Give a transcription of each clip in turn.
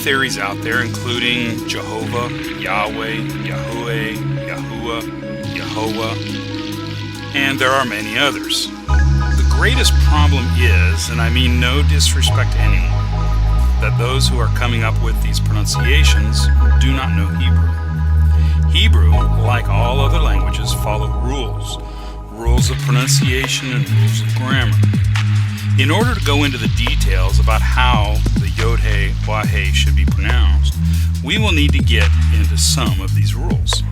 theories out there, including YeHoVaH, YaHWeH, YaHWeh, YaHWeh, YeHoVaH, and there are many others. The greatest problem is, and I mean no disrespect to anyone, that those who are coming up with these pronunciations do not know Hebrew. Hebrew, like all other languages, follow rules of pronunciation and rules of grammar. In order to go into the details about how the YeHoVaH should be pronounced, we will need to get into some of these rules.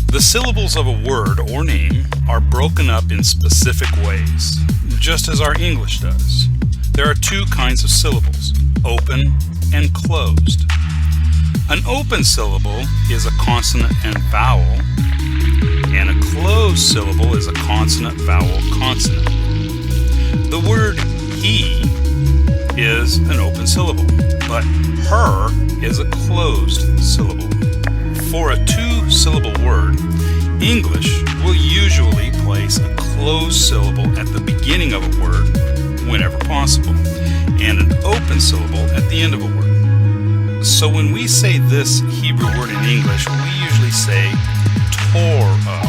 The syllables of a word or name are broken up in specific ways, just as our English does. There are two kinds of syllables, open and closed. An open syllable is a consonant and vowel, and a closed syllable is a consonant, vowel, consonant. The word he is an open syllable, but her is a closed syllable. For a two-syllable word, English will usually place a closed syllable at the beginning of a word whenever possible, and an open syllable at the end of a word. So when we say this Hebrew word in English, we usually say Torah.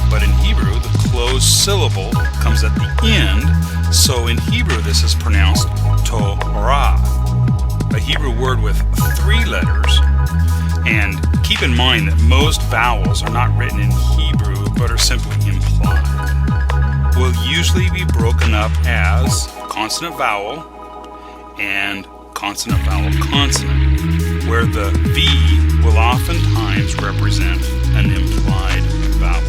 But in Hebrew, the closed syllable comes at the end, so in Hebrew this is pronounced Torah, a Hebrew word with 3 letters. And keep in mind that most vowels are not written in Hebrew, but are simply implied. Will usually be broken up as consonant vowel and consonant vowel consonant, where the V will oftentimes represent an implied vowel.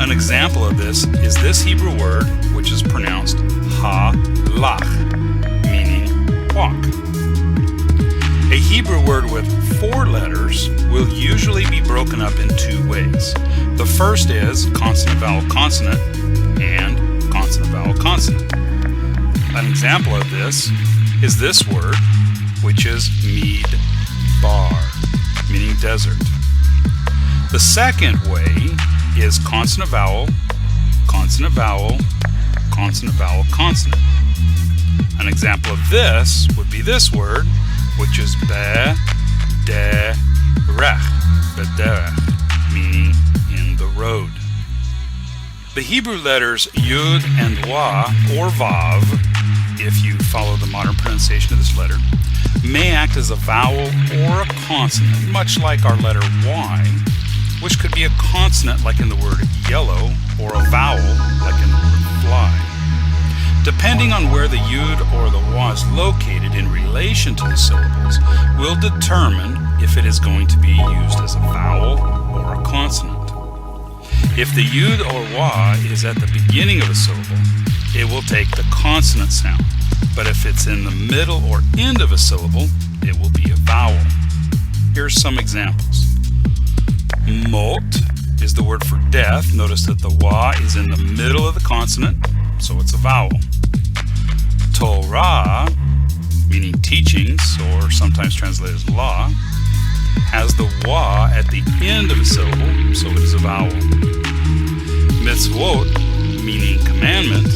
An example of this is this Hebrew word, which is pronounced halach, meaning walk. A Hebrew word with 4 letters will usually be broken up in 2 ways. The first is consonant vowel consonant and consonant vowel consonant. An example of this is this word, which is midbar, meaning desert. The second way is consonant vowel, consonant vowel, consonant vowel consonant. An example of this would be this word, which is bederech, meaning in the road. The Hebrew letters Yud and Wa, or Vav, if you follow the modern pronunciation of this letter, may act as a vowel or a consonant, much like our letter Y, which could be a consonant like in the word yellow, or a vowel like in the word fly. Depending on where the Yud or the Wa is located in relation to the syllables, will determine if it is going to be used as a vowel or a consonant. If the Yud or Wa is at the beginning of a syllable, it will take the consonant sound, but if it's in the middle or end of a syllable, it will be a vowel. Here's some examples. Mot is the word for death. Notice that the Wa is in the middle of the consonant, so it's a vowel. Torah, meaning teachings, or sometimes translated as law, has the Wa at the end of a syllable, so it is a vowel. Mitzvot, meaning commandment,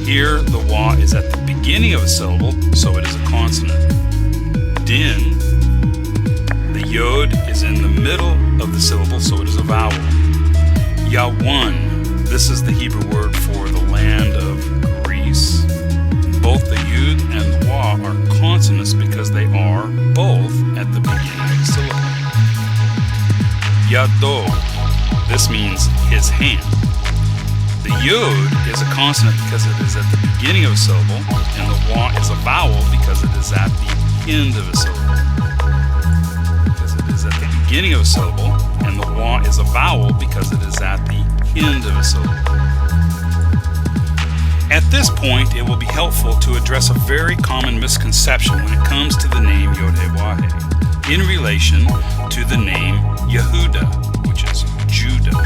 here the Wa is at the beginning of a syllable, so it is a consonant. Din, the Yod is in the middle of the syllable, so it is a vowel. Yawan, this is the Hebrew word for the land of Greece. Both the Yud and the Wa are consonants because they are both at the beginning of the syllable. Yado, this means his hand. The Yod is a consonant because it is at the beginning of a syllable, and the Wa is a vowel because it is at the end of a syllable. Because it is at the beginning of a syllable, and the Wa is a vowel because it is at the end of a syllable. At this point, it will be helpful to address a very common misconception when it comes to the name YeHoVaH in relation to the name Yehuda, which is Judah.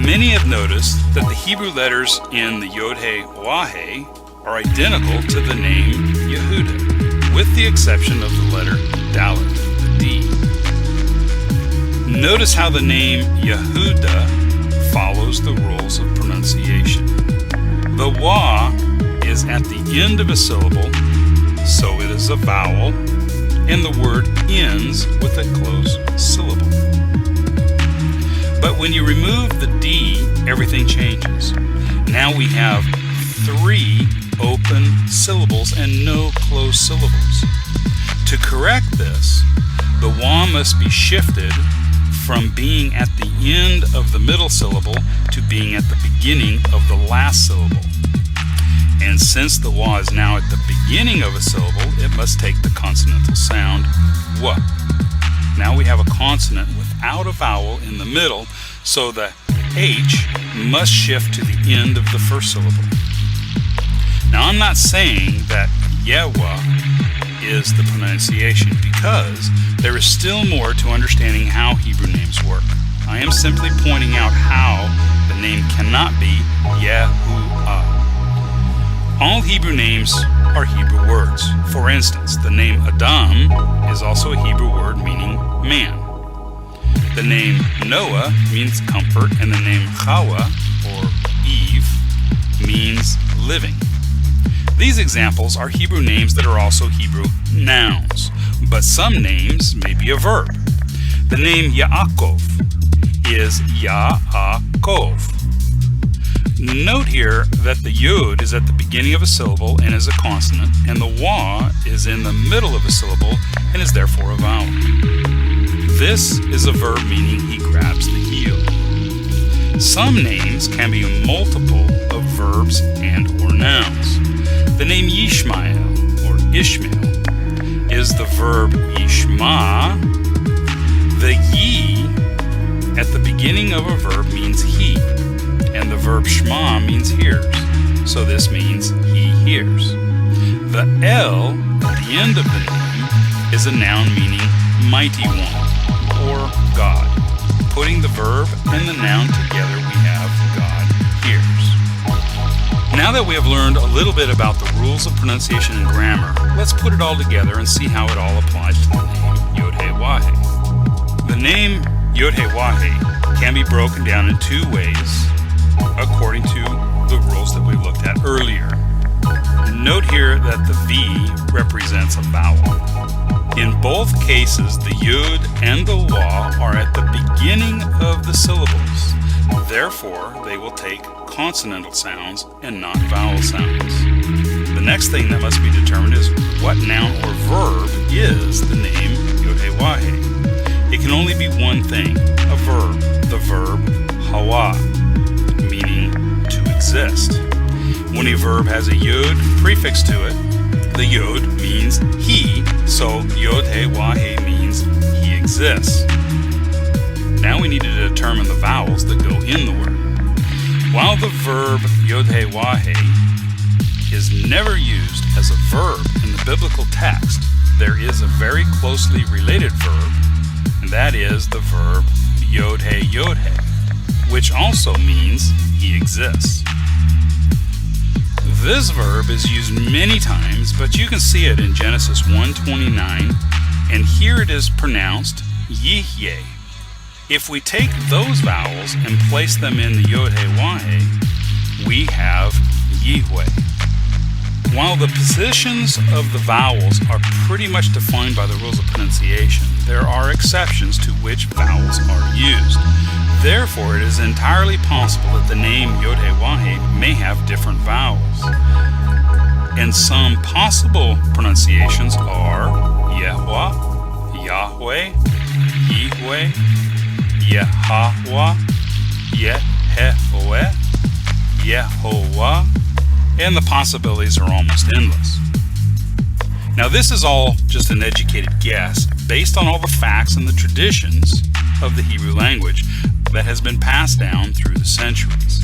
Many have noticed that the Hebrew letters in the YeHoVaH are identical to the name Yehuda, with the exception of the letter Dalet, the D. Notice how the name Yehuda follows the rules of pronunciation. The Wa is at the end of a syllable, so it is a vowel, and the word ends with a closed syllable. But when you remove the D, everything changes. Now we have 3 open syllables and no closed syllables. To correct this, the WA must be shifted from being at the end of the middle syllable to being at the beginning of the last syllable. And since the WA is now at the beginning of a syllable, it must take the consonantal sound WA. Now we have a consonant without a vowel in the middle, so the H must shift to the end of the first syllable. Now I'm not saying that YeHoVaH is the pronunciation, because there is still more to understanding how Hebrew names work. I am simply pointing out how the name cannot be YeHoVaH. All Hebrew names are Hebrew words. For instance, the name Adam is also a Hebrew word meaning man. The name Noah means comfort, and the name Hawa, or Eve, means living. These examples are Hebrew names that are also Hebrew nouns, but some names may be a verb. The name Yaakov is Yaakov. Note here that the Yod is at the beginning of a syllable and is a consonant, and the Wa is in the middle of a syllable and is therefore a vowel. This is a verb meaning he grabs the heel. Some names can be multiple of verbs and or nouns. The name Yishmael or Ishmael is the verb Yishma. The Yi at the beginning of a verb means he, and the verb Shema means hears, so this means he hears. The El at the end of the name is a noun meaning mighty one, or God. Putting the verb and the noun together, we have God hears. Now that we have learned a little bit about the rules of pronunciation and grammar, let's put it all together and see how it all applies to the name YeHoVaH. The name YeHoVaH can be broken down in 2 ways according to the rules that we looked at earlier. Note here that the V represents a vowel. In both cases, the Yud and the Wa are at the beginning of the syllables. Therefore, they will take consonantal sounds and not vowel sounds. The next thing that must be determined is what noun or verb is the name YeHoVaH. It can only be one thing, a verb, the verb hawa, meaning to exist. When a verb has a Yud prefix to it, the Yod means he, so YeHoVaH means he exists. Now we need to determine the vowels that go in the word. While the verb YeHoVaH is never used as a verb in the biblical text, there is a very closely related verb, and that is the verb YodHe, which also means he exists. This verb is used many times, but you can see it in Genesis 1:29, and here it is pronounced Yihye. If we take those vowels and place them in the YeHoVaH, we have YaHWeH. While the positions of the vowels are pretty much defined by the rules of pronunciation, there are exceptions to which vowels are used. Therefore, it is entirely possible that the name YeHoVaH may have different vowels. And some possible pronunciations are YeHoVaH, YaHWeH, YeHWeH, YeHoVaH, YeHVH, YeHoVaH, and the possibilities are almost endless. Now, this is all just an educated guess based on all the facts and the traditions of the Hebrew language that has been passed down through the centuries.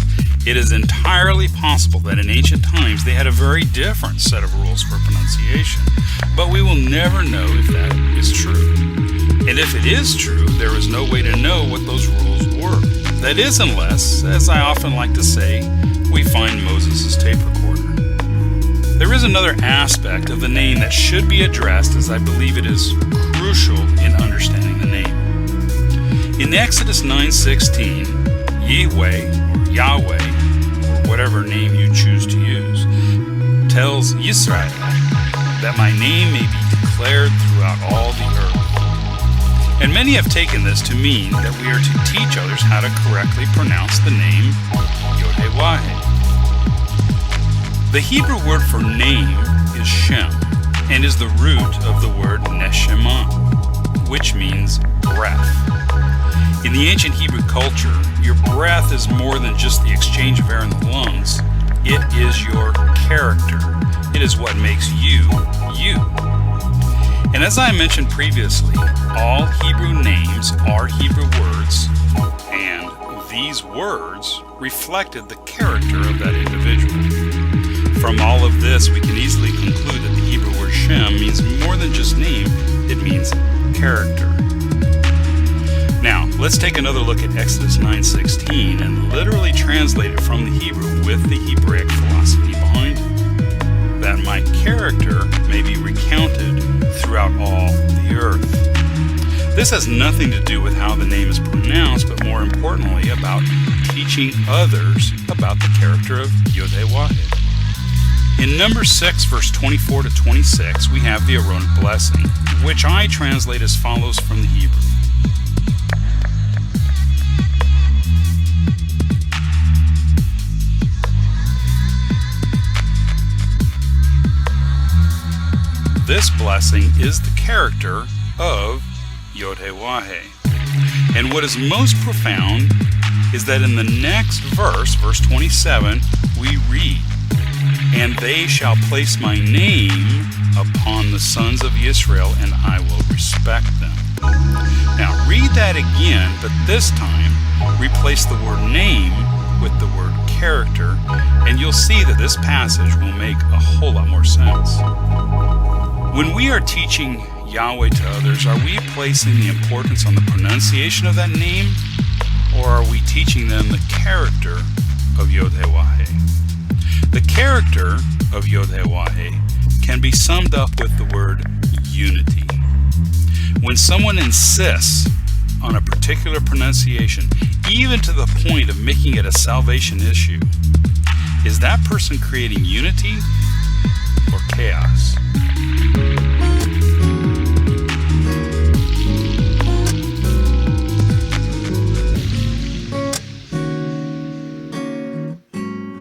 It is entirely possible that in ancient times they had a very different set of rules for pronunciation, but we will never know if that is true. And if it is true, there is no way to know what those rules were. That is, unless, as I often like to say, we find Moses' tape recorder. There is another aspect of the name that should be addressed, as I believe it is crucial in understanding the name. In Exodus 9:16, YaHWeH or Yahweh, or whatever name you choose to use, tells Yisrael that my name may be declared throughout all the earth. And many have taken this to mean that we are to teach others how to correctly pronounce the name YeHoVaH. The Hebrew word for name is Shem, and is the root of the word neshama, which means breath. In the ancient Hebrew culture, your breath is more than just the exchange of air in the lungs. It is your character. It is what makes you, you. And as I mentioned previously, all Hebrew names are Hebrew words, and these words reflected the character of that individual. From all of this, we can easily conclude that the Hebrew word Shem means more than just name, it means character. Now, let's take another look at Exodus 9:16 and literally translate it from the Hebrew with the Hebraic philosophy behind it. That my character may be recounted throughout all the earth. This has nothing to do with how the name is pronounced, but more importantly about teaching others about the character of YeHoVaH. In Numbers 6, verse 24 to 26, we have the Aaronic blessing, which I translate as follows from the Hebrew. This blessing is the character of YeHoVaH. And what is most profound is that in the next verse, verse 27, we read, "And they shall place my name upon the sons of Israel, and I will respect them." Now read that again, but this time replace the word name with the word character, and you'll see that this passage will make a whole lot more sense. When we are teaching Yahweh to others, are we placing the importance on the pronunciation of that name, or are we teaching them the character of YeHoVaH? The character of YeHoVaH can be summed up with the word unity. When someone insists on a particular pronunciation, even to the point of making it a salvation issue, is that person creating unity or chaos?